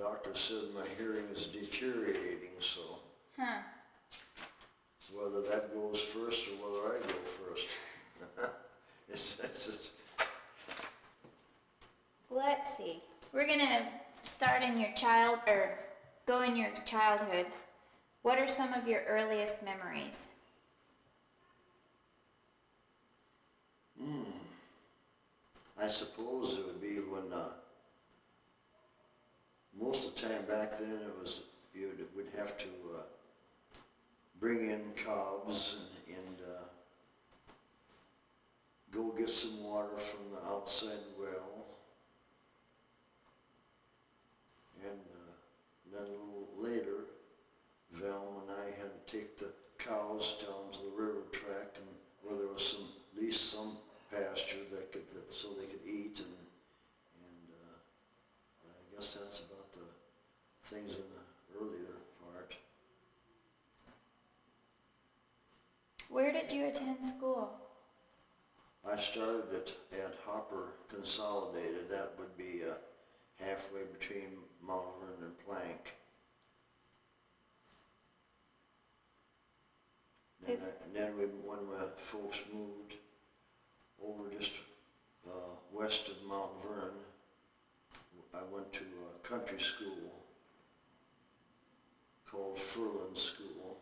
doctor said my hearing is deteriorating, so Huh. whether that goes first or whether I go first. it's just, Let's see. We're gonna start in your go in your childhood. What are some of your earliest memories? I suppose it would be when, most of the time back then it was, would have to bring in cobs and go get some water from the outside well. And then a little later, Val and I had to take the cows down to the railroad track and where there was some, at least some pasture so they could eat, and I guess that's about the things in the earlier part. Where did you attend school? I started at Hopper Consolidated. That would be halfway between Mount Vernon and Plank. And then when my folks moved over just west of Mount Vernon, I went to a country school called Furlan School.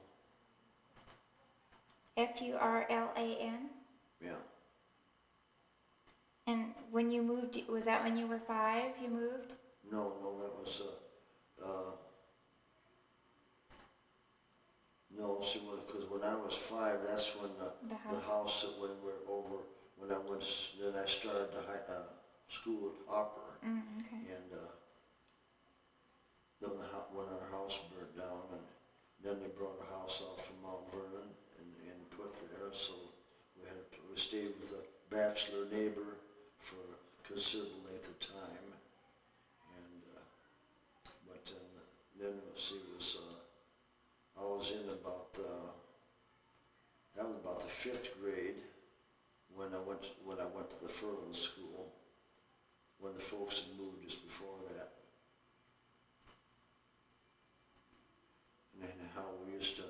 Furlan? Yeah. And when you moved, was that when you were 5 you moved? No, that was, no, see, because when I was 5, that's when the house that when we were over, when I went, then I started the school at Hopper. Okay. And then when our house burnt down, and then they brought a house out from Mount Vernon and put there, so we stayed with a bachelor neighbor for a considerable length of time. And but then let's see, it was I was in about that was about the 5th grade when I went to the Furlan School, when the folks had moved just before that. And how we used to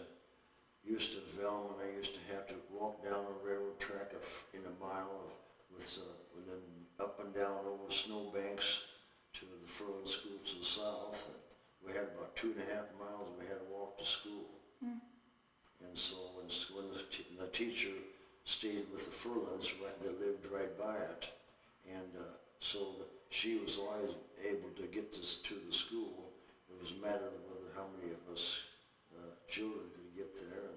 Velma and I used to have to walk down a railroad track in a mile and then up and down over snowbanks to the Furlan School to the south. And we had about 2.5 miles we had to walk to school. And so when the teacher stayed with the Furlans, they lived right by it, and she was always able to get to the school. It was a matter of how many of us children could get there.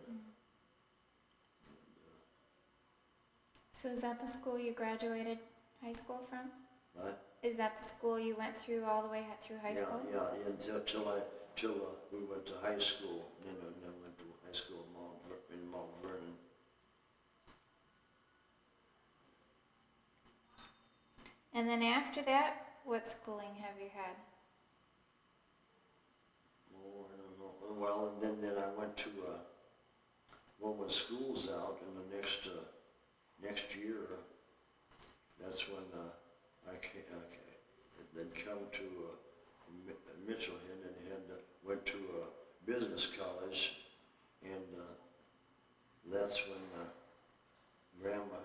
So is that the school you graduated high school from? What? Is that the school you went through all the way through high school? Yeah, until we went to high school, and then went to high school in Mount Vernon. And then after that, what schooling have you had? Oh, I don't know. Well, and then I went to when school's out in the next year, that's when I then come to Mitchell and went to a business college, and that's when Grandma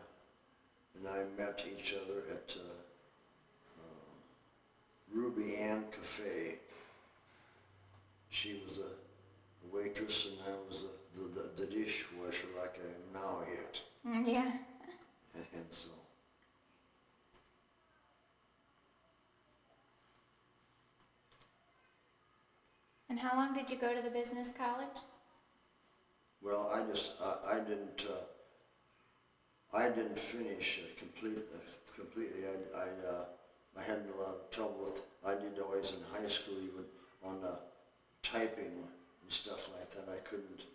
and I met each other at Ruby Ann Cafe. She was a waitress and I was the dishwasher like I am now yet. Yeah. And so. And how long did you go to the business college? Well, I didn't finish completely. I had a lot of trouble with. I did always in high school, even on typing and stuff like that. I couldn't.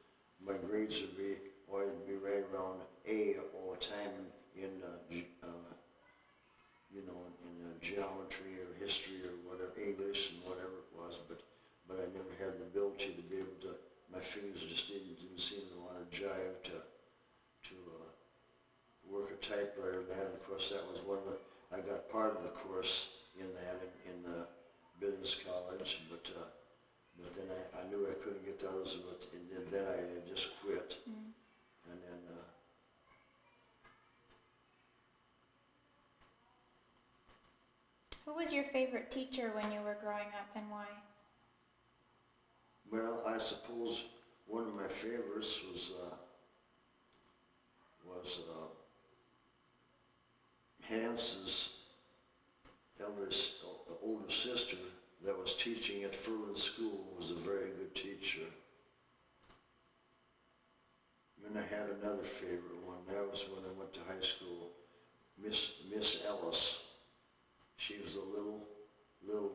My grades would always be right around A all the time in geometry or history or whatever, English and whatever it was. But I never had the ability to be able to. My fingers just didn't seem to want to jive to work a typewriter. And of course, that was I got part of the course in that in the business college. college, but then I knew I couldn't get the others, and then I just quit. Mm. And then, Who was your favorite teacher when you were growing up, and why? well, I suppose one of my favorites was Hans's older sister that was teaching at Furlan School was a very good teacher. And then I had another favorite one. That was when I went to high school. Miss Ellis. She was a little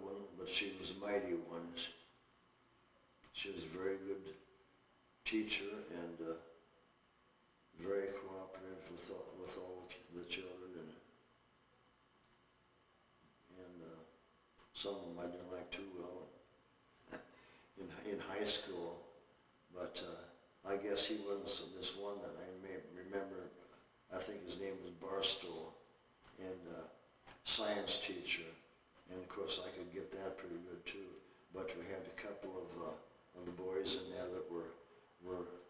one, but she was a mighty one. She was a very good teacher and very cooperative with all the children, and some of them I didn't like too well in high school, but I guess he wasn't this one that I may remember. I think his name was Barstow, and science teacher, and of course I could get that pretty good too. But we had a couple of the boys in there that were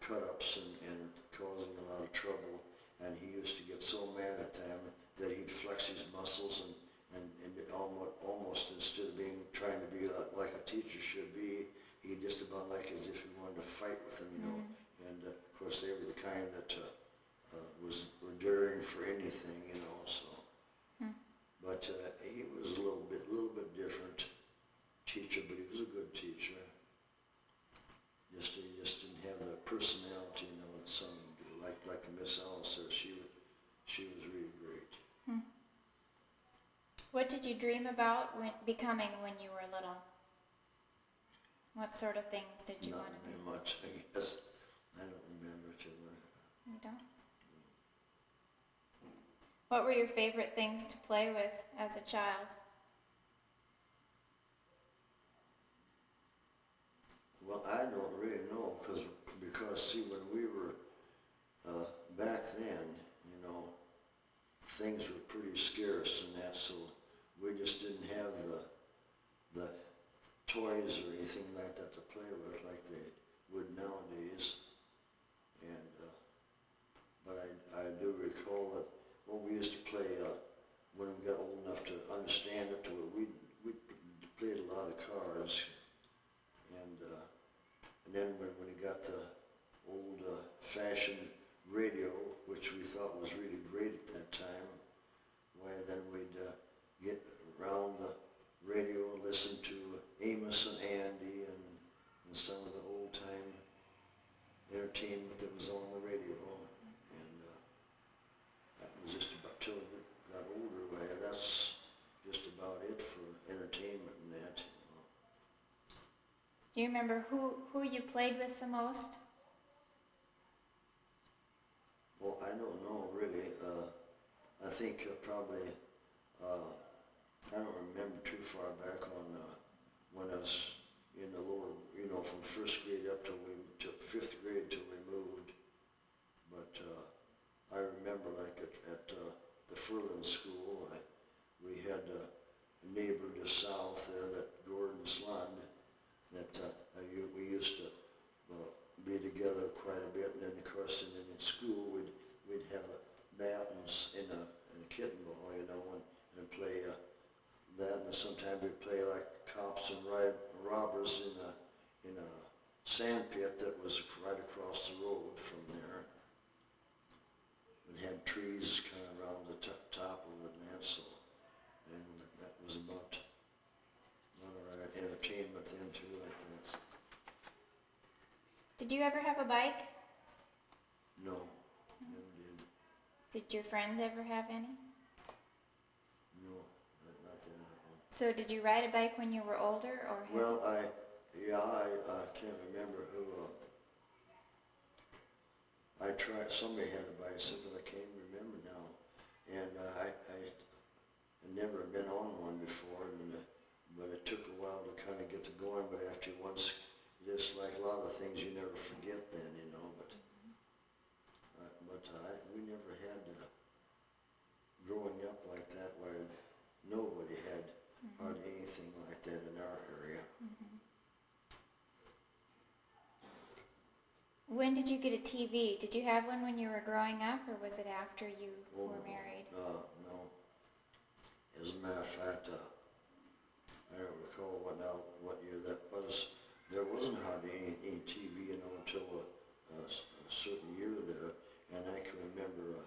cut-ups and causing a lot of trouble, and he used to get so mad at them that he'd flex his muscles and almost instead of trying to be like a teacher should be, he just about like as if he wanted to fight with them, you know. And of course they were the kind that were daring for anything, you know. So, but he was a little bit different teacher, but he was a good teacher. He just didn't have the personality, you know, that some do. Like Miss Alice said, she was really great. What did you dream about becoming when you were little? What sort of things did you want to be? Not very much, I guess. I don't remember too much. You don't? What were your favorite things to play with as a child? Well, I don't really know, because see, when we were back then, you know, things were pretty scarce and that, so we just didn't have the toys or anything like that to play with like they would nowadays. And but I do recall that we used to play when we got old enough to understand it, we played a lot of cards, and then when we got the old fashioned radio, which we thought was really great at that time, why then we'd get around the radio and listen to Amos and Andy and some of the old time entertainment that was on the radio, and that was just about till we got older. Why that's just about it for entertainment and that. You know. Do you remember who you played with the most? Well, I don't know really. I think probably, I don't remember too far back on when I was in the lower, you know, from first grade up till fifth grade till we moved. But I remember like at the Furlan School, we had a neighbor to south there, that Gordon Slund, that we used to be together quite a bit, and then of course in school we'd have a bat in a kitten ball, you know, and play that, and sometimes we'd play like cops and robbers in a sand pit that was right across the road from there. It had trees kind of around the top of it and that, so, and that was about our entertainment then too, like that. So. Did you ever have a bike? No, never did. Did your friends ever have any? No, not then. So did you ride a bike when you were older, or? Well, I can't remember who. I tried. Somebody had a bicycle. I can't remember now, and I had never been on one before, but it took a while to kind of get to going. But after once, just like a lot of things, you never forget then, you know. But we never had growing up like that, where nobody had hardly anything like that in our area. When did you get a TV? Did you have one when you were growing up, or was it after you Oh, were married? no. As a matter of fact, I don't recall what year that was. There wasn't hardly any TV, until a certain year there, and I can remember,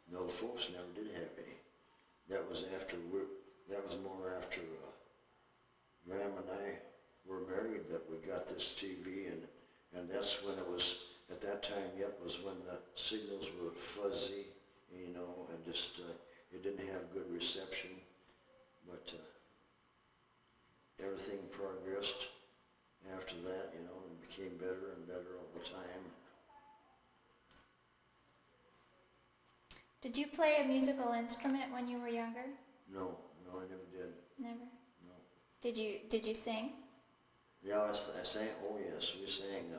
no, the folks never did have any. That was more after Graham and I were married that we got this TV, and that's when it was, at that time yet, was when the signals were fuzzy, and just, it didn't have good reception, but everything progressed after that, and became better and better all the time. Did you play a musical instrument when you were younger? No, I never did. Never? No. Did you sing? Yeah, I sang, oh yes, we sang,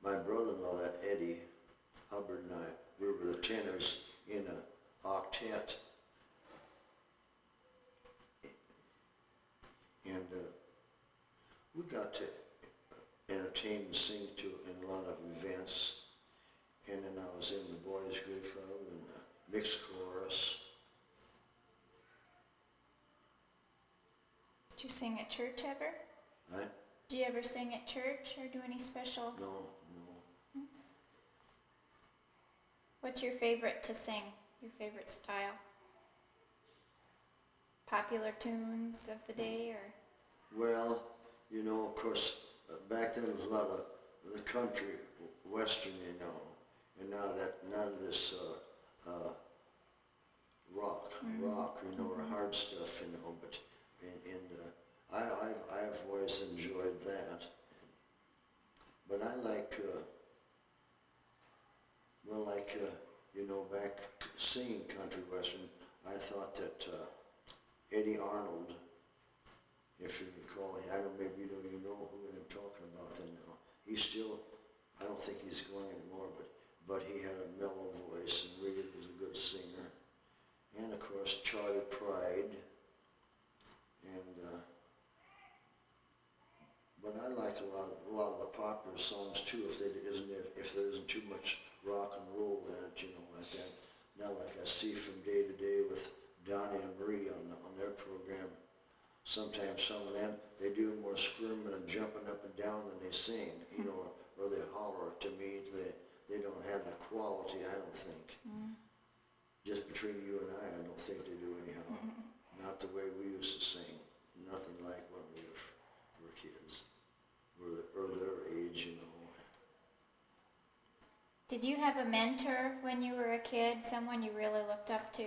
my brother-in-law, Eddie Hubbard, and I, we were the tenors in an octet, and we got to entertain and sing in a lot of events, and then I was in the Boys Glee Club and the mixed chorus. Did you sing at church ever? Right? Did you ever sing at church or do any special? No. What's your favorite to sing? Your favorite style? Popular tunes of the day, or? Well, of course, back then there was a lot of the country, western, and none of this rock, or hard stuff, but I've always enjoyed that. But I like, back singing country western, I thought that Eddie Arnold, if you recall, I don't, maybe you don't even know who I'm talking about then now. He's still, I don't think he's going anymore, but he had a mellow voice and really was a good singer. And of course, Charlie Pride. And, but I like a lot of the popular songs too, if there isn't too much rock and roll in it, like that. Now, like I see from day to day with Donnie and Marie on their program, sometimes some of them, they do more screaming and jumping up and down than they sing, or they holler. To me, they don't have the quality, I don't think. Just between you and I don't think they do anyhow. Not the way we used to sing. Nothing like when we were kids, or their age, Did you have a mentor when you were a kid? Someone you really looked up to?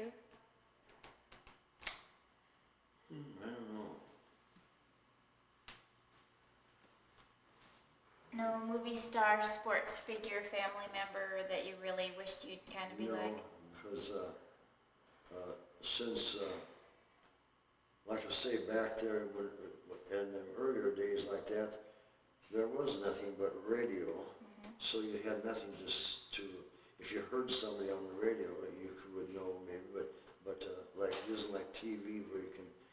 I don't know. No movie star, sports figure, family member that you really wished you'd kind of be like? No, because since, like I say, back there, in the earlier days like that, there was nothing but radio. So you had nothing to, if you heard somebody on the radio, you would know maybe, but like, it isn't like TV where you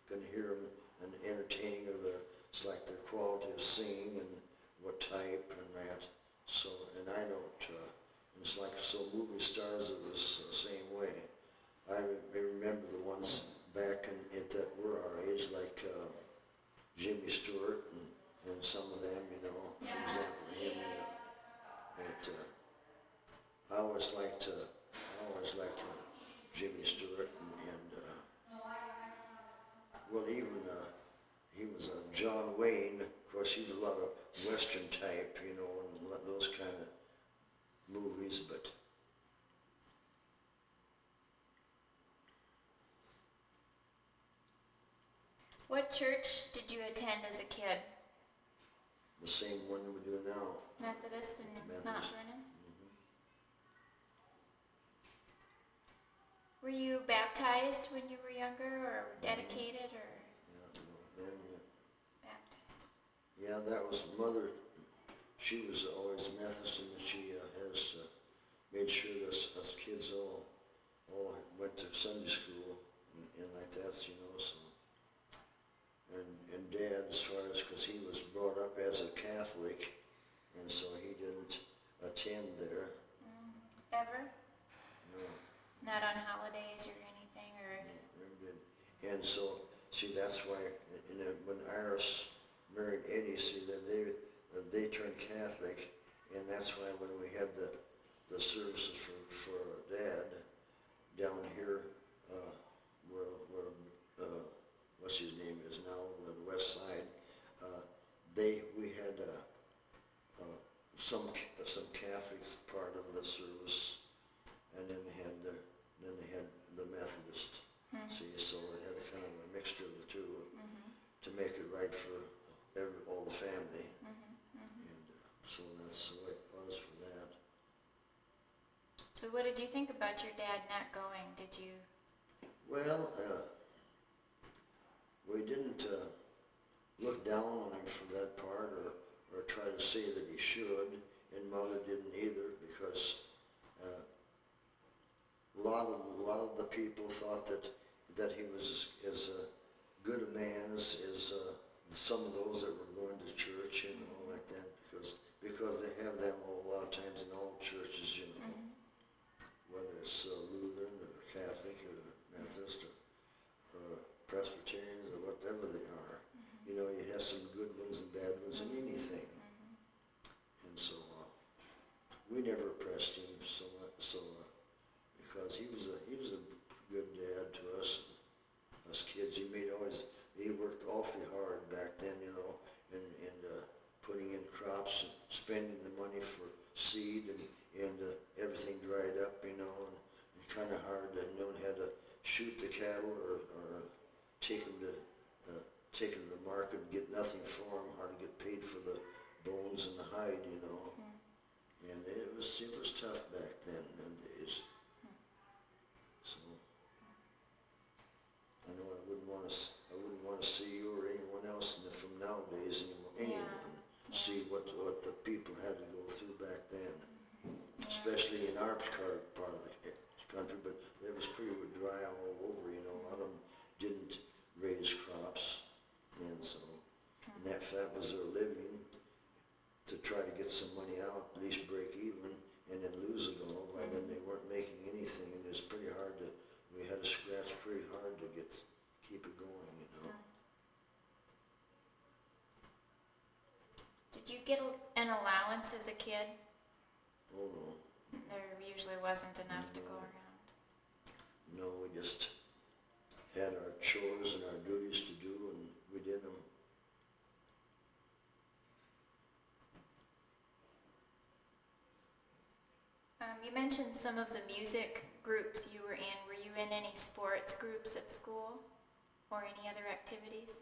can hear them and entertaining, it's like their quality of singing and what type and that. So, and I don't, it's like, so movie stars, it was the same way. I remember the ones back that were our age, like Jimmy Stewart and some of them, for example, him. I always liked Jimmy Stewart and well, even he was John Wayne. Of course, he was a lot of Western type, and those kind of movies. But what church did you attend as a kid? the same one that we do now. Methodist in Mount Vernon? Were you baptized when you were younger, or dedicated, or? Then, baptized. yeah, that was Mother. She was always Methodist, and she had us made sure that us kids all went to Sunday school and like that, So, and Dad as far as, because he was brought up as a Catholic, and so he didn't attend there. Ever? No. Not on holidays or anything, or? Never did. And so, see, that's why, and then when Iris married Eddie, see, that they turned Catholic, and that's why when we had the services for Dad down here, where what's his name is now, on the west side, we had some Catholics part of the service, and then they had the Methodist. See, so we had a kind of a mixture of the two to make it right for all the family. And so that's the way it was for that. So what did you think about your dad not going? Did you? Well, we didn't look down on him for that part, or try to say that he should, and Mother didn't either, because a lot of the people thought that he was as good a man as some of those that were going to church, you know, like that, because they have them a lot of times in all churches, you know, whether it's Lutheran or Catholic or Methodist or Presbyterians or whatever they are. You know, you have some good ones and bad ones in anything. And so we never pressed him so much, because he was a good dad to us kids. He worked awfully hard back then, you know, and putting in crops and spending the money for seed, and everything dried up, you know, and kind of hard, and no one had to shoot the cattle or take them to market and get nothing for them, hard to get paid for the bones and the hide, you know. And it was tough back then, them days. So I know I wouldn't want to see you or anyone else from nowadays anyone see what the people had to go through back then, especially in our part of the country. But it was pretty dry all over, you know. A lot of them didn't raise crops, and so that was their living, to try to get some money out, at least break even, and then lose it all. By then they weren't making anything, and it was pretty hard we had to scratch pretty hard to keep it going, you know. Did you get an allowance as a kid? Oh no. There usually wasn't enough to go around. No, we just had our chores and our duties to do, and we did them. You mentioned some of the music groups you were in. Were you in any sports groups at school or any other activities?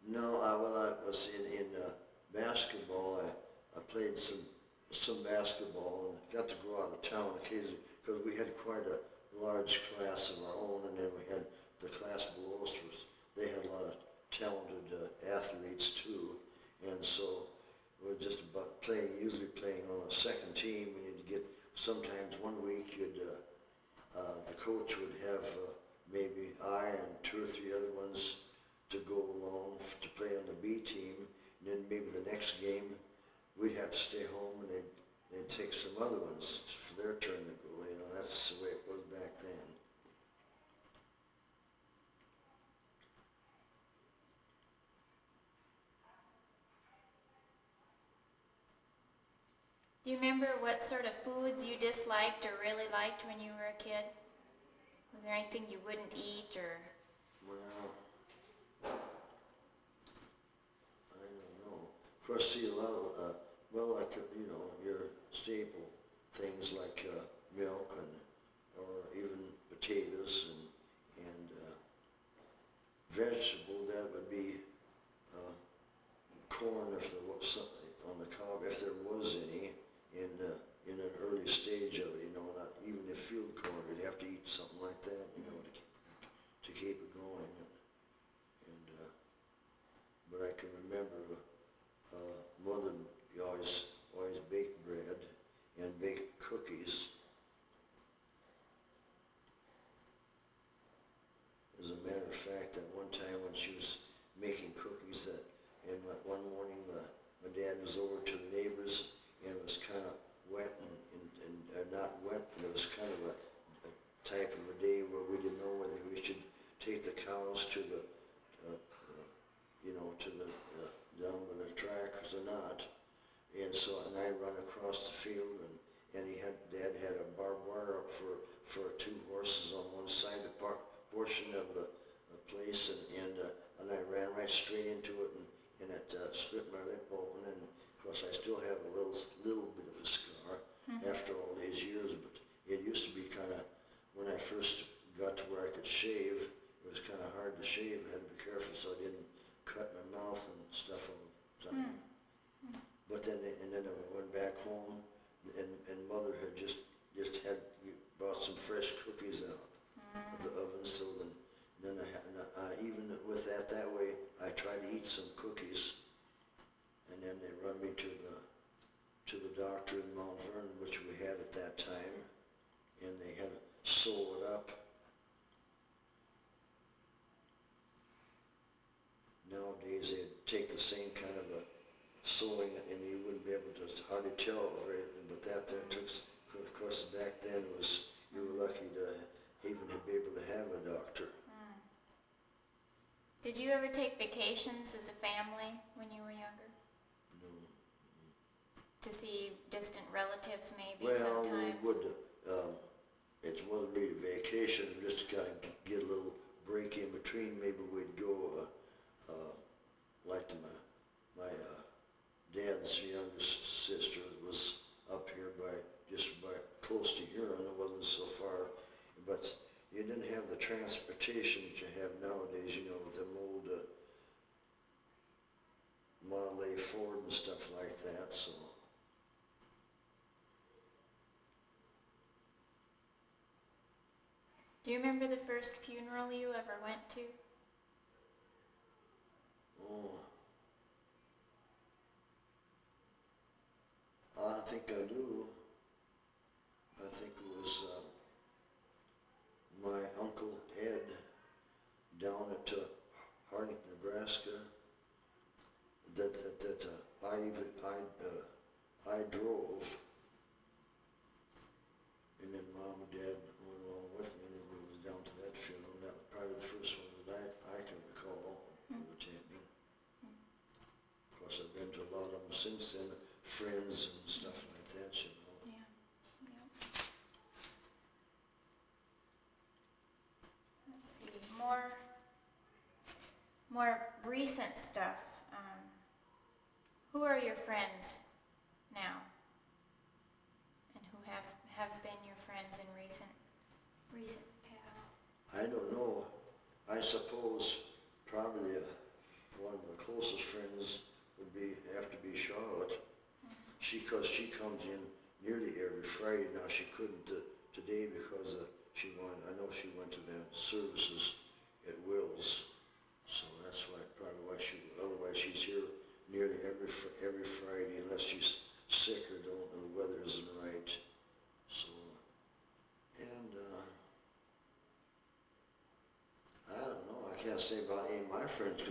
No, I was in basketball. I played some basketball and got to go out of town occasionally, because we had quite a large class of our own, and then we had the class below us. They had a lot of talented athletes too, and so we were just about usually playing on a second team. We need to get, sometimes one week the coach would have maybe I and 2 or 3 other ones to go along to play on the B team, and then maybe the next game we'd have to stay home, and they'd take some other ones for their turn to go. You know, that's the way it was back then. Do you remember what sort of foods you disliked or really liked when you were a kid? Was there anything you wouldn't eat, or? Well, I don't know. Of course, see a lot of, like, you know, your staple things like milk or even potatoes and vegetable, that would be corn, if there was some on the cob, if there was any in an early stage of it, you know, not even if field corn, you'd have to eat something like that, you know, to keep it going. But I can remember Mother always baked bread and baked cookies. As a matter of fact, at one time when she was making cookies, was over to the neighbors, and it was kind of wet and not wet, but it was kind of a type of a day where we didn't know whether we should take the cows to the, down by the tracks or not. And so, and I run across the field, and Dad had a barbed wire up for 2 horses on one side, the portion of the place, and I ran right straight into it, and it split my lip open, and of course I still have a little bit of a scar after all these years, but it used to be kind of, when I first got to where I could shave, it was kind of hard to shave. I had to be careful so I didn't cut my mouth and stuff all the time. But then, I went back home, and Mother had just bought some fresh cookies out of the oven. So then even with that way, I tried to eat some cookies, and then they run me to the doctor in Mount Vernon, which we had at that time, and they had to sew it up. Nowadays, they'd take the same kind of a sewing, and you wouldn't be able to hardly tell but that there took, of course, back then it was, you were lucky to even be able to have a doctor. Did you ever take vacations as a family when you were younger? No. To see distant relatives maybe Well, sometimes? we would, it wasn't really a vacation, just kind of get a little break in between. Maybe we'd go, like to my dad's youngest sister was up here just by close to here, and it wasn't so far, but you didn't have the transportation that you have nowadays, with them old Model A Ford and stuff like that, so. Do you remember the first funeral you ever went to? Oh. I think I do. I think it was my Uncle Ed down at Harding, Nebraska. That I drove, and then Mom and Dad went along with me, and then we went down to that funeral. That was probably the first one that I can recall of attending. Of course, I've been to a lot of them since then. Friends and stuff like that, Yeah. Let's see, more recent stuff. Who are your friends now? And who have been your friends in recent past? I don't know. I suppose probably one of the closest friends would have to be Charlotte. Because she comes in nearly every Friday. Now she couldn't today because I know she went to the services at Will's, so that's probably why otherwise she's here nearly every Friday, unless she's sick or the weather isn't right. So, and I don't know. I can't say about any of my friends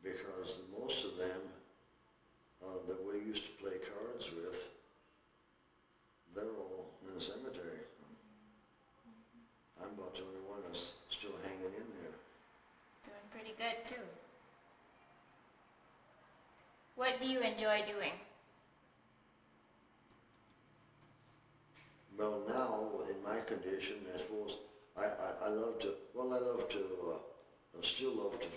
because most of them that we used to play cards with, they're all in the cemetery. I'm about the only one that's still hanging in there. Doing pretty good too. What do you enjoy doing? Well, now in my condition, I suppose still love to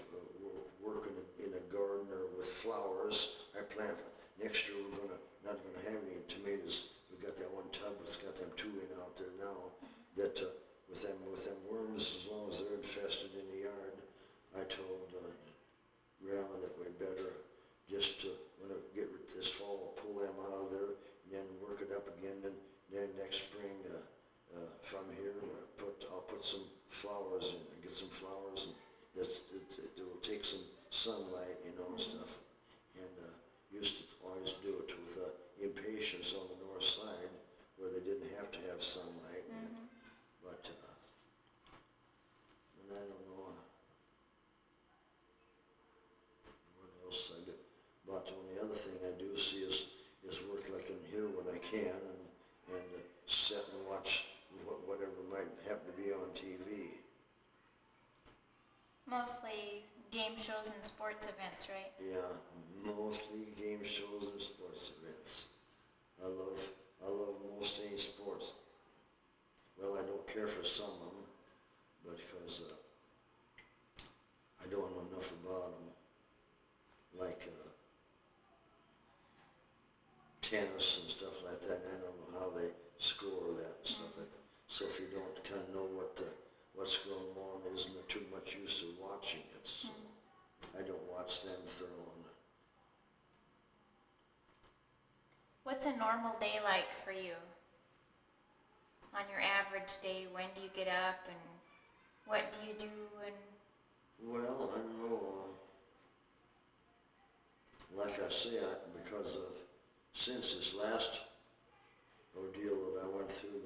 work in a garden or with flowers. I plant. Next year we're not gonna have any tomatoes. We got that one tub that's got them 2 in out there now. That with them worms, as long as they're infested in the yard, I told Grandma that we better just when we get this fall, pull them out of there and then work it up again. Then next spring, from here, I'll put some flowers in, get some flowers, and it will take some sunlight, and stuff. And used to always do it with Impatience on the north side, where they didn't have to have sunlight. But and I don't know what else I do. But the only other thing I do see is mostly game shows and sports events, right? Yeah, mostly game shows and sports events. I love most any sports. Well, I don't care for some of them, but because I don't know enough about them. Like tennis and stuff like that. I don't know how they score that and stuff like that. So if you don't kind of know what's going on, isn't there too much use of watching it? So I don't watch them throw on. What's a normal day like for you? On your average day, when do you get up and what do you do and Well, I don't know. Like I say, because of since this last ordeal that I went through,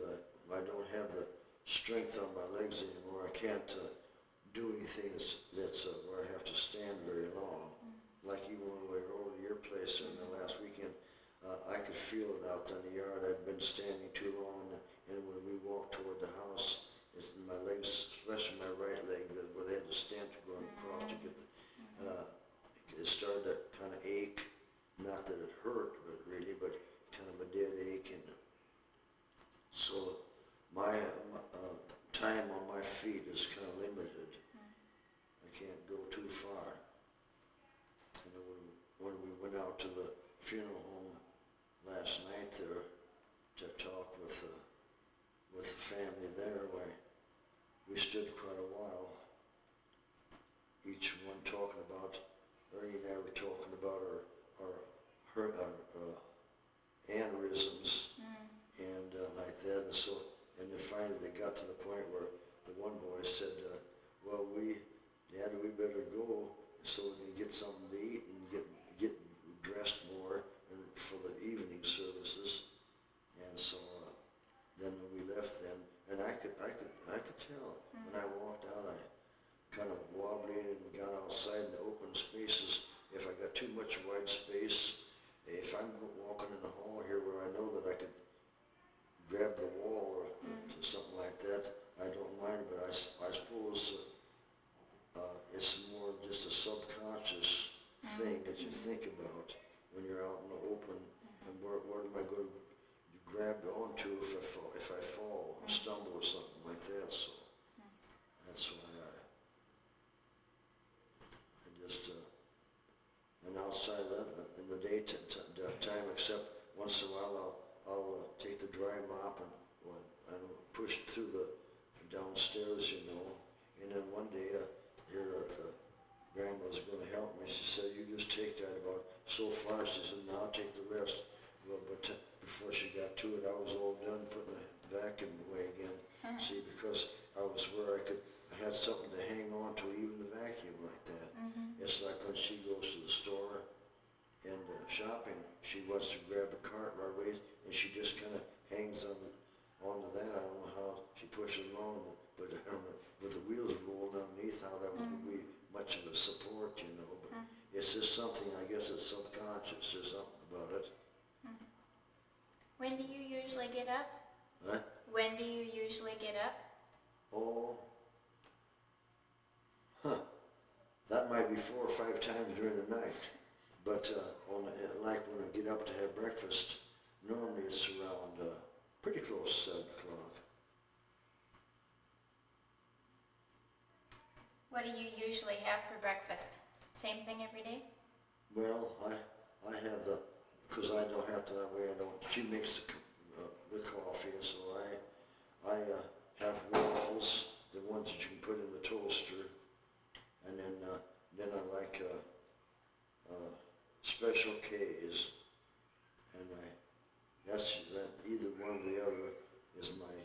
I don't have the strength on my legs anymore. I can't do anything that's where I have to stand very long. Like even when we were over to your place in the last weekend, I could feel it out in the yard. I'd been standing too long, and when we walked toward the house, my legs, especially my right leg, where they had to stand to go across to get it started to kind of ache. Not that it hurt, but kind of a dead ache. And so my time on my feet is kind of limited. I can't go too far. And then when we went out to the funeral home last night there to talk with the family there, we stood quite a while, each one talking about, Ernie and I were talking about her aneurysms and like that, and then finally they got to the point where the one boy said, well, Dad, we better go so we can get something to eat and get dressed more and for the evening services. And so then we left then, and I could tell when I walked out, I kind of wobbly and got outside in the open spaces. If I got too much wide space, if I'm walking in the hall here where I know that I could grab the wall or something like that, I don't mind, but I suppose it's more just a subconscious thing that you think about when you're out in the open, and where am I going to grab onto if I fall or stumble or something like that. So that's why I just and outside that in the daytime, except once in a while I'll take the dry mop and push it through the downstairs, and then one day here that Grandma's going to help me. She said, you just take that about so far. She said, now I'll take the rest. Well, but before she got to it, I was all done putting the vacuum away again. See, because I was where I had something to hang on to, even the vacuum like that. It's like when she goes to the store and shopping, she wants to grab a cart right away, and she just kind of hangs onto that. I don't know how she pushes along, but I don't know, with the wheels rolling underneath, how that would be much of a support, but it's just something, I guess it's subconscious or something about it. when do you usually get up? Huh? When do you usually get up? Oh, that might be 4 or 5 times during the night, but like when I get up to have breakfast, normally it's around pretty close to 7 o'clock. What do you usually have for breakfast? Same thing every day? Well, I have because I don't have to that way. She makes the coffee, and so I have waffles, the ones that you can put in the toaster, and then I like Special K's, and that's either one or the other is my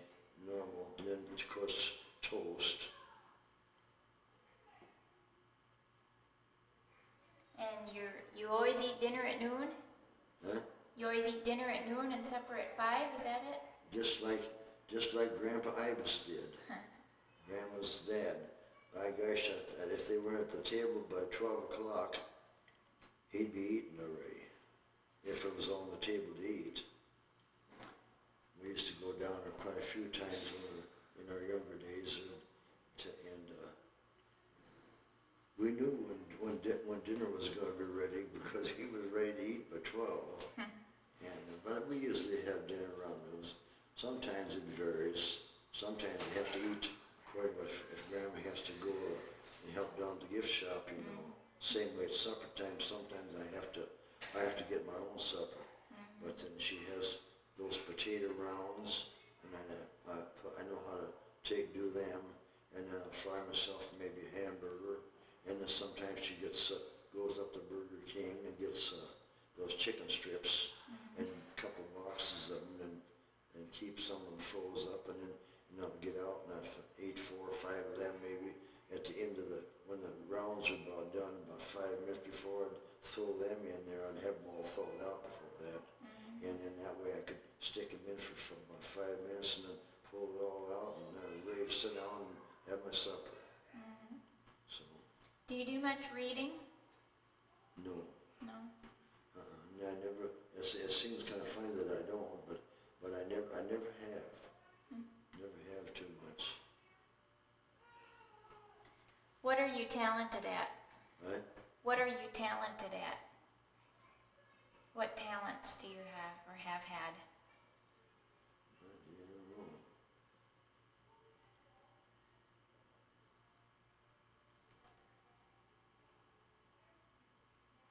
normal, and then of course toast. And you always eat dinner at noon? Huh? You always eat dinner at noon and supper at 5, is that it? Just like Grandpa Ibis did. Grandma's dad. By gosh, if they weren't at the table by 12 o'clock, he'd be eating already, if it was on the table to eat. We used to go down there quite a few times in our younger days, and sometimes you have to eat quite a bit if Grandma has to go and help down at the gift shop, you know. Same way at supper time, sometimes I have to get my own supper. But then she has those potato rounds, and then I know how to do them, and then I'll fry myself maybe a hamburger, and then sometimes she goes up to Burger King and gets those chicken strips and a couple boxes of them, and keep some of them froze up, and then get out and I've ate 4 or 5 of them maybe at the end of when the rounds are about done, about 5 minutes before I'd throw them in there. I'd have them all thawed out before that, and then that way I could stick them in for about 5 minutes and then pull it all out, and then I was ready to sit down and have my supper. So. Do you do much reading? No. No. I never. It seems kind of funny that I don't, but I never have. Never have too much. What are you talented at? Right? What are you talented at? What talents do you have or have had? I don't know.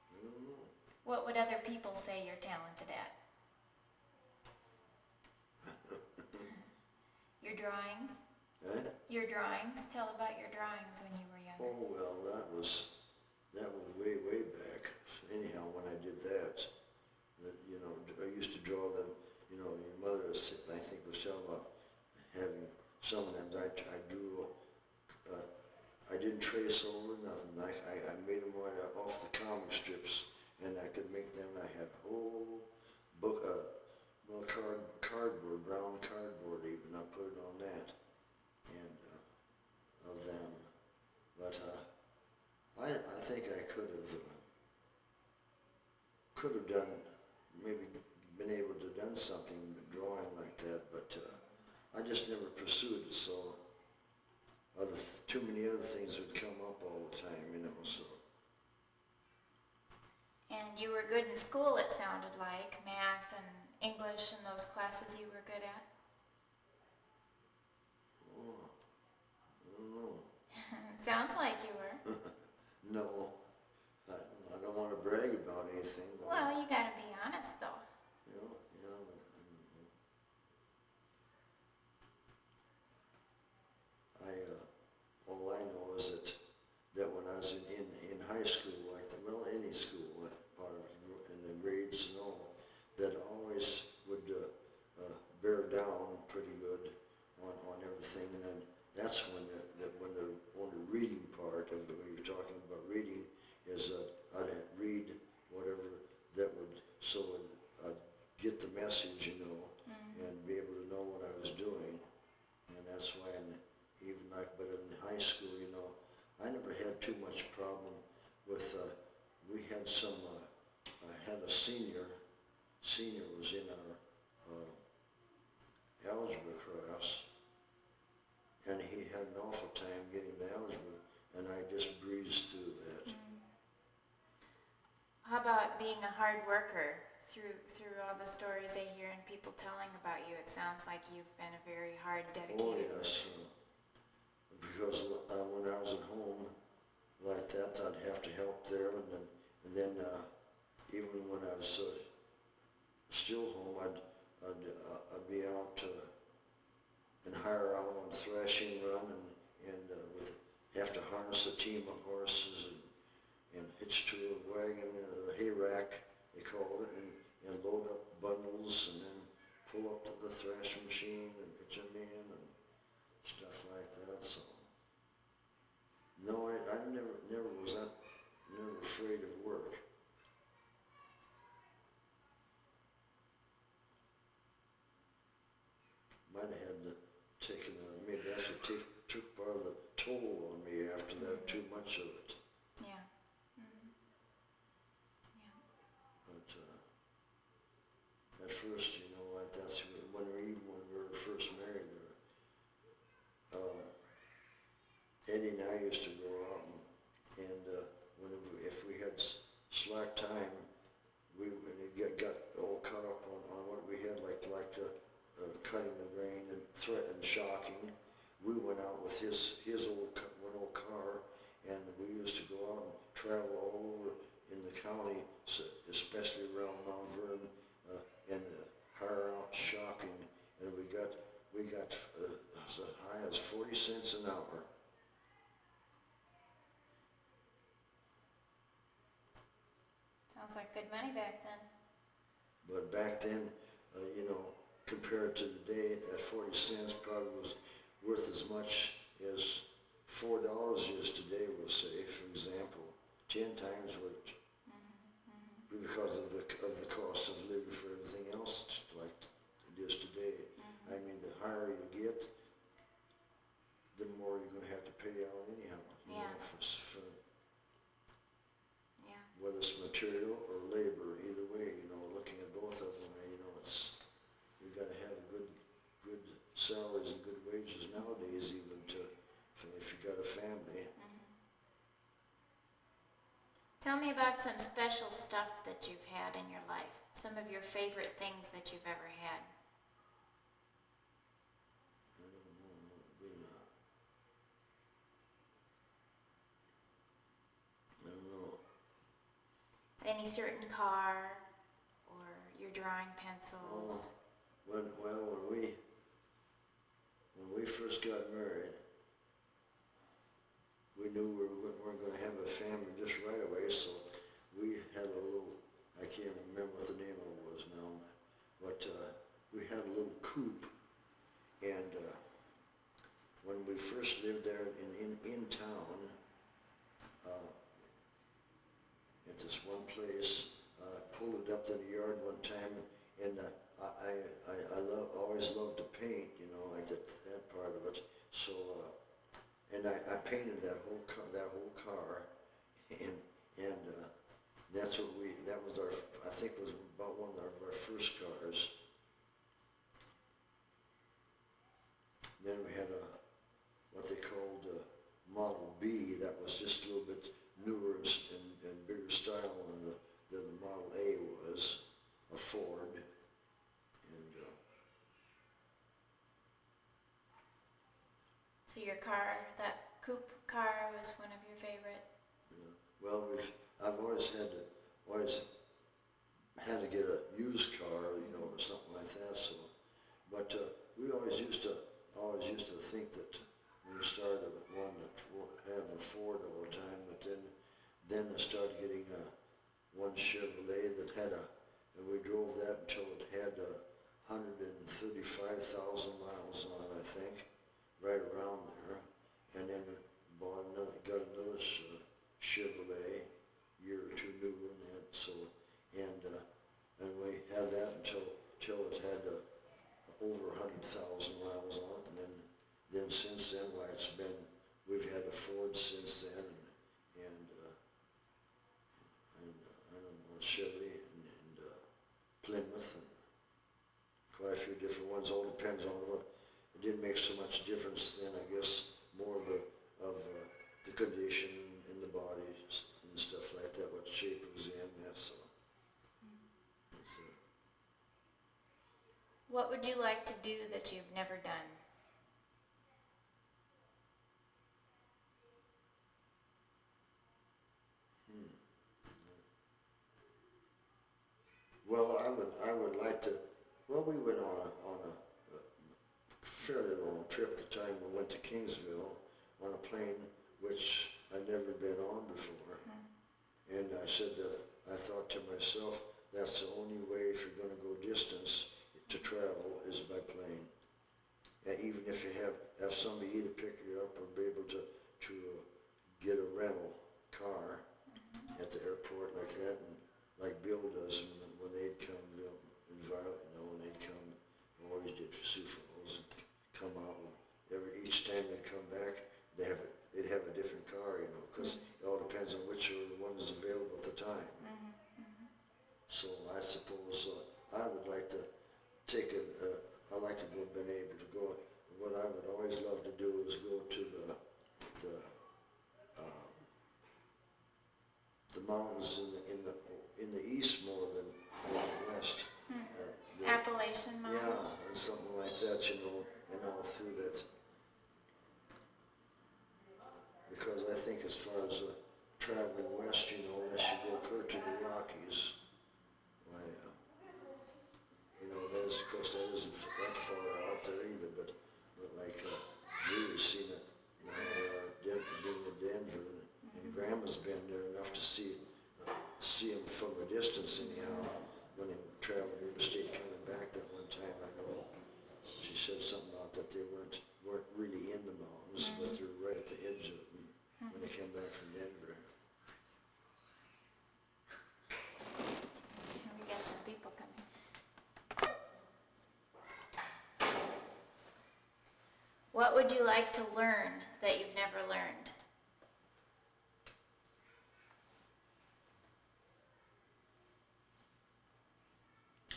I don't know. What would other people say you're talented at? Your drawings? Right? Your drawings? Tell about your drawings when you were younger. Oh well, that was way back. Anyhow, when I did that, I used to draw them. Your mother, I think, was telling about having some of them. I drew. I didn't trace over nothing. I made them right off the comic strips, and I could make them. I had a whole book, cardboard, brown cardboard even. I put it on that, and of them. But I think I could have done, maybe been able to done something drawing like that, but I just never pursued it. So too many other things would come up all the time, so. And you were good in school, it sounded like, math and English and those classes you were good at? Oh, I don't know. It sounds like you were. No, I don't want to brag about anything. But Well, you gotta be honest though. yeah, but all I know is that when I was in high school, any school, part of in the grades and all, that I always would bear down pretty good on everything, and then that's when the reading part of when you're talking about reading is I'd read whatever that would I'd get the message, and be able to know what I was doing, and that's why but in high school, I never had too much problem with. We had I had a senior was in our algebra class, and he had an awful time getting the algebra, and I just breezed through that. How about being a hard worker? Through all the stories I hear and people telling about you, it sounds like you've been a very hard, dedicated. Oh yes, because when I was at home like that, I'd have to help there, and then even when I was still home, I'd be out and hire out on thrashing run, and have to harness a team of horses and hitch to a wagon, a hay rack they called it, and load up bundles and then pull up to the thrashing machine and pitch them in and stuff like that. So no, I never was never afraid of work. Might have had to take maybe that's what took part of the toll on me after that, too much of it. Yeah. Yeah. But at first, that's when we were first married. Eddie and I used to go out and if we had slack time, we got all caught up on what we had, like cutting the grain and threatened shocking. We went out with his one old car, and we used to go out and travel all over in the county, especially around Mount Vernon, and hire out shocking, and we got as high as 40 cents an hour. Sounds like good money back then. But back then, compared to today, that 40 cents probably was worth as much as $4 is today, we'll say, for example, 10 times what, because of the cost of living for everything else like it is today. I mean, the higher you get, the more you're going to have to pay out anyhow. Yeah. For Yeah. whether it's material or labor, either way, looking at both of them, you've got to have good salaries and good wages nowadays, even if you got a family. Tell me about some special stuff that you've had in your life. Some of your favorite things that you've ever had. I don't know. Any certain car or your drawing pencils? When we first got married, we knew we weren't going to have a family just right away, so we had a little, I can't remember what the name of it was now, but we had a little coupe, and when we first lived there in town, at this one place, pulled it up in the yard one time, and I always loved to paint, like that part of it. So, and I painted that whole car, and that's what that was I think was about one of our first cars. Then we had what they called Model B, that was just a little bit newer and bigger style than the Model A was, a Ford. And So your car, that coupe car, was one of your favorite? well, I've always had to get a used car, or something like that. So, but we always used to think that when we started wanting to have a Ford all the time, but then I started getting one Chevrolet that had and we drove that until it had 135,000 miles on it, I think, right around there, and then got another Chevrolet, year or two newer than that. So, and we had that until it had over 100,000 miles on it, and then since then, we've had a Ford since then, and I don't know, Chevy and Plymouth, and quite a few different ones. All depends on what. It didn't make so much difference then, I guess, more of the condition in the bodies and stuff like that, what shape it was in, that, so. What would you like to do that you've never done? Well, I would like to. Well, we went on a fairly long trip the time we went to Kingsville on a plane which I'd never been on before, and I said that I thought to myself, that's the only way if you're going to go distance to travel is by plane. And even if you have somebody either pick you up or be able to get a rental car at the airport like that, and like Bill does when they'd come, when they'd come, always did for Sioux Falls, and come out, and each time they'd come back, they'd have a different car, because it all depends on which one is available at the time. So I suppose I would like to take it. I like to go. Been able to go. What I would always love to do is go to because I think as far as traveling west, you know, unless you go clear to the Rockies, why, you know, that is, of course, that isn't that far out there either, but like, Julie's seen it, you know, being in Denver, and Grandma's been there enough to see him from a distance anyhow, when they traveled interstate coming back that one time, I know. She said something about that they weren't really in the mountains, but they were right at the edge of them when they came back from Denver. We got some people coming. What would you like to learn that you've never learned?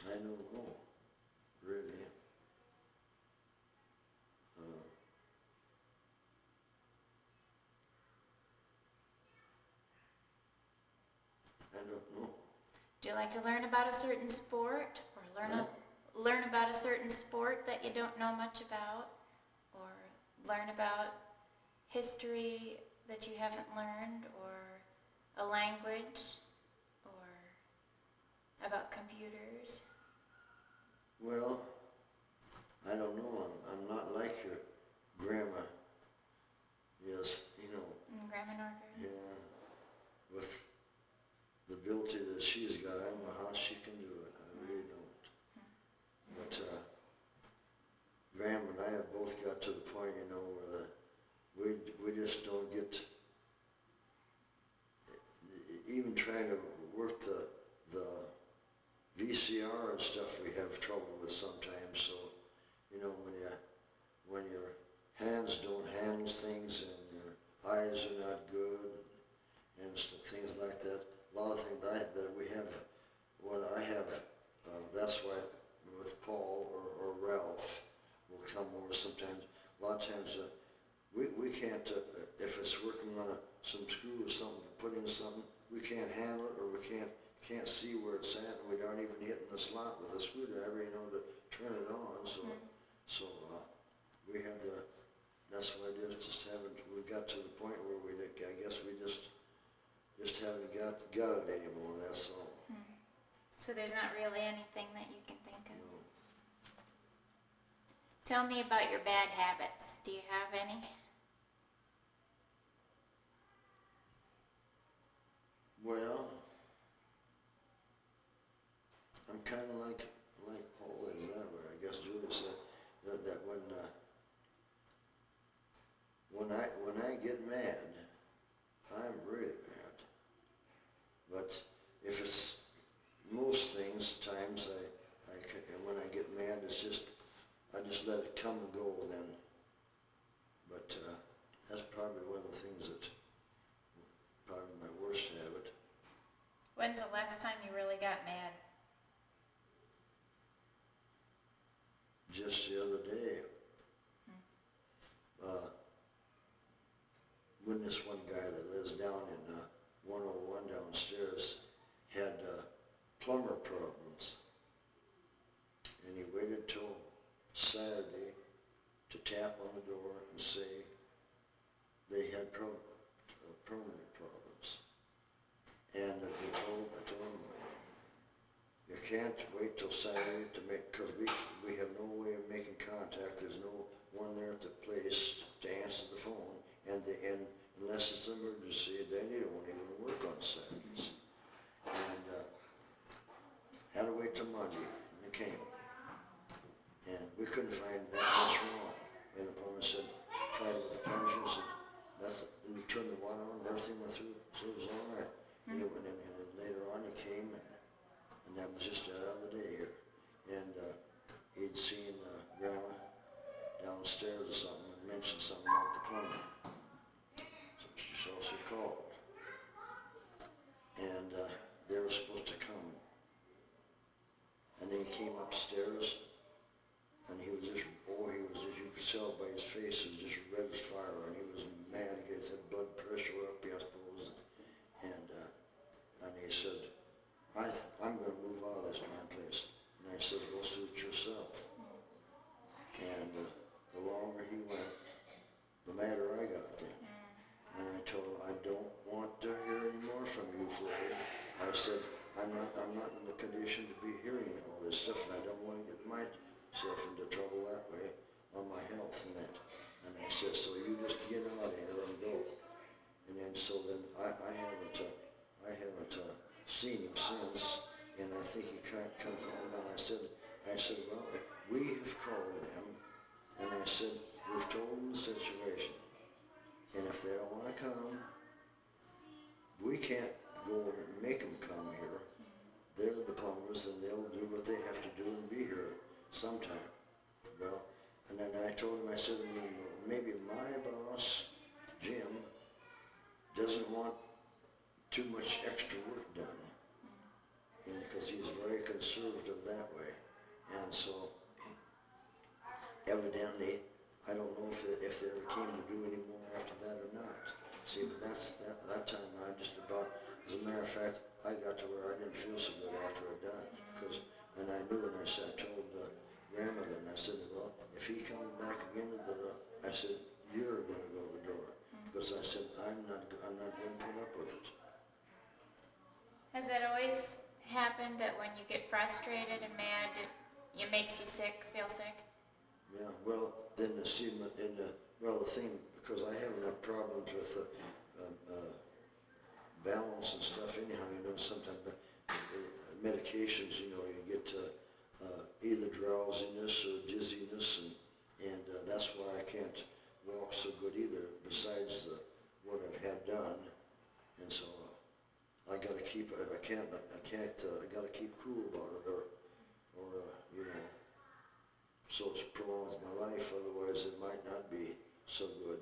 I don't know, really. I don't know. Do you like to learn about a certain sport, or learn about a certain sport that you don't know much about, or learn about history that you haven't learned, or a language, or about computers? Well, I don't know. I'm not like your grandma. Yes, you know. Grandma Norgard? Yeah, with the ability that she's got, I don't know how she can do it. I really don't. But Grandma and I have both got to the point, you know, where we just don't get, even trying to work the VCR and stuff we have trouble with sometimes. So, you know, when your hands don't handle things and your eyes are not good and things like that, a lot of things that we have, what I have, that's why with Paul or Ralph will come over sometimes. A lot of times we can't, if it's working on some screw or something, to put in something, we can't handle it, or we can't see where it's at, and we aren't even hitting the slot with a screwdriver, you know, to turn it on. So we have that's why we just haven't, we got to the point where I guess we just haven't got it anymore, that's all. So there's not really anything that you can think of? No. Tell me about your bad habits. Do you have any? Well, I'm kind of like Paul is that way. I guess Julie said that when I get mad, I'm really mad. But if it's most things, times and when I get mad, it's just I just let it come and go then. But that's probably one of the things that probably my worst habit. When's the last time you really got mad? Just the other day, when this one guy that lives down in 101 downstairs had plumber problems, and he waited till Saturday to tap on the door and say they had permanent problems. And I told him, you can't wait till Saturday to make, because we have no way of making contact. There's no one there at the place to answer the phone, and unless it's an emergency, then they won't even work on Saturdays. And had to wait till Monday, and it came. And we couldn't find that much wrong. And the plumber said, tried it with the plunger, and said, and he turned the water on, and everything went through, so it was all right. And he went in, and later on he came, and that was just the other day here. And he'd seen Grandma downstairs or something, and mentioned something about the plumber. So she called. And they were supposed to come. And then he came upstairs, and he was just, you could tell by his face, he was just red as fire, and he was mad. He had blood pressure up, I suppose. And he said, I'm going to move out of this darn place. And I said, go suit yourself. And the longer he went, the madder I got then. And I said, I'm not in the condition to be hearing all this stuff, and I don't want to get myself into trouble that way on my health and that. And I said, so you just get out of here and go. And then so then I haven't seen him since, and I think he can't come home now. I said, well, we have called them, and I said, we've told them the situation, and if they don't want to come, we can't go and make them come here. They're the plumbers, and they'll do what they have to do and be here sometime. Well, and then I told him, I said, maybe my boss, Jim, doesn't want too much extra work done, and because he's very conservative that way. And so, evidently, I don't know if they ever came to do any more after that or not. See, but that time I just about, as a matter of fact, I got to where I didn't feel so good after I'd done it. And I knew, and I told grandmother, and I said, well, if he comes back again to the door, I said, you're going to go to the door. Because I said, I'm not going to put up with it. Has that always happened, that when you get frustrated and mad, it makes you sick, feel sick? Yeah, well, then the thing, because I haven't had problems with balance and stuff anyhow, sometimes medications, you get either drowsiness or dizziness, and that's why I can't walk so good either, besides what I've had done. And so I gotta keep, I gotta keep cool about it, or so it prolongs my life, otherwise it might not be so good.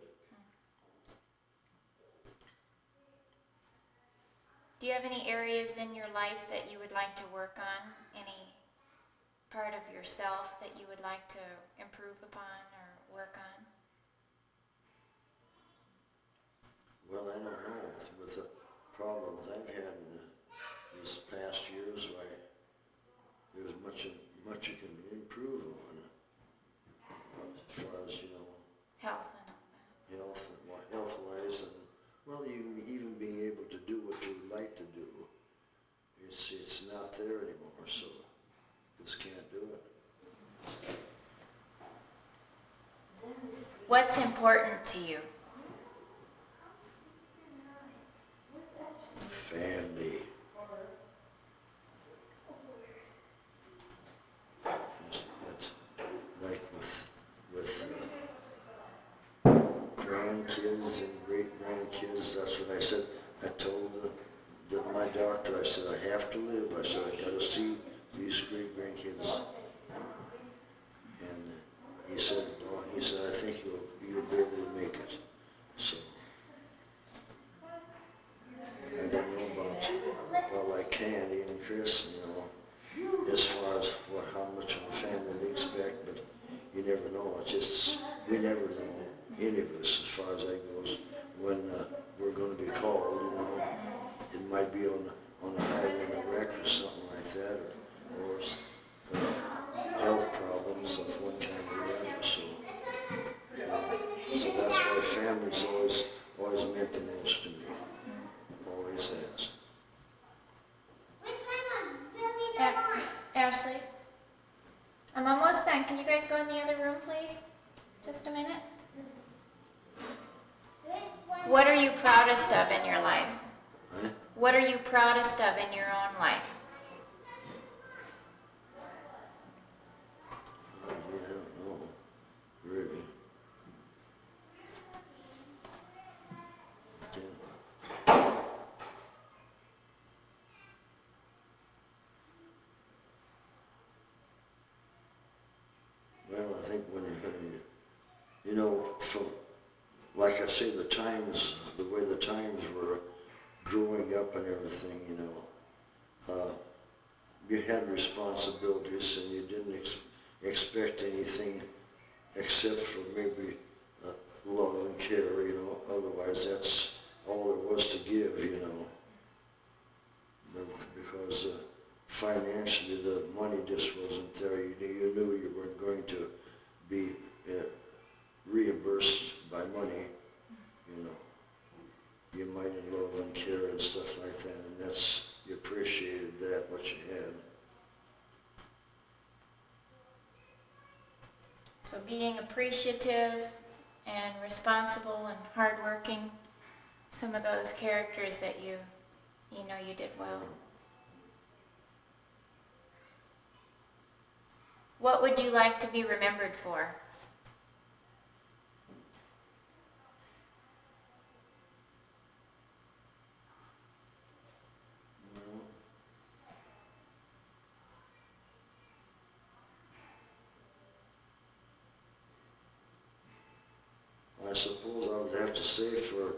Do you have any areas in your life that you would like to work on? Any part of yourself that you would like to improve upon or work on? Well, I don't know, with the problems I've had in these past years, there's much you can improve on, as far as, Health and all that. health-wise, and, well, even being able to do what you would like to do. It's not there anymore, so just can't do it. What's important to you? Family. It's like with grandkids and great-grandkids, that's what I said. I told my doctor, I said, I have to live. I said, I got to see these great-grandkids. And he said, I think you'll be able to make it. So, I don't know about like Candy and Chris, as far as how much of a family they expect, but you never know. We never know, any of us, as far as that goes, when we're going to be called, It might be on the highway in a wreck or something like that, or health problems of one kind or the other. So that's why family's always meant the most to me. Always has. Ashley, I'm almost done. Can you guys go in the other room, please? Just a minute. What are you proudest of in your life? Huh? What are you proudest of in your own life? I don't know, really. Well, I think when from, like I say, the way the times were growing up and everything, you had responsibilities and you didn't expect anything except for maybe love and care, otherwise that's all there was to give, because financially the money just wasn't there. You knew you weren't going to be reimbursed by money, You might in love and care and stuff like that, and that's, you appreciated that, what you had. So being appreciative and responsible and hardworking, some of those characters that you know you did well. What would you like to be remembered for? I suppose I would have to say for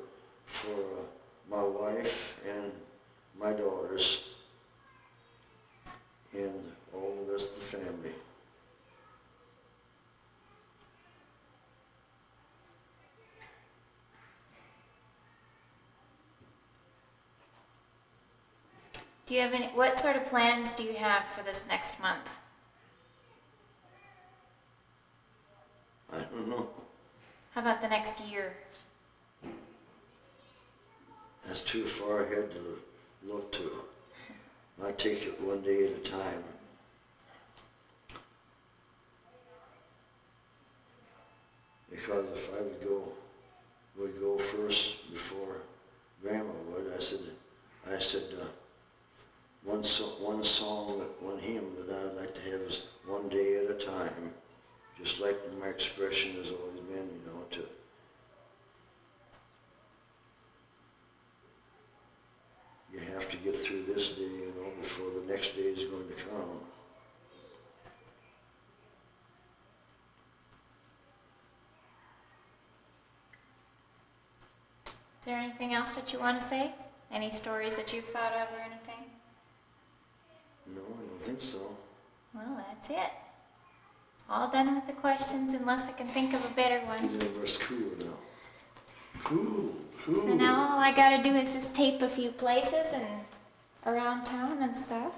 my wife and my daughters and all the rest of the family. Do you have any, what sort of plans do you have for this next month? I don't know. How about the next year? That's too far ahead to look to. I take it one day at a time. Because if I would go first before Grandma would, I said, one song, one hymn that I'd like to have is one day at a time. Just like my expression has always been, you have to get through this day, before the next day is going to come. Is there anything else that you want to say? Any stories that you've thought of or anything? No, I don't think so. Well, that's it. All done with the questions unless I can think of a better one. It's cool now. Cool. So now all I gotta do is just tape a few places and around town and stuff.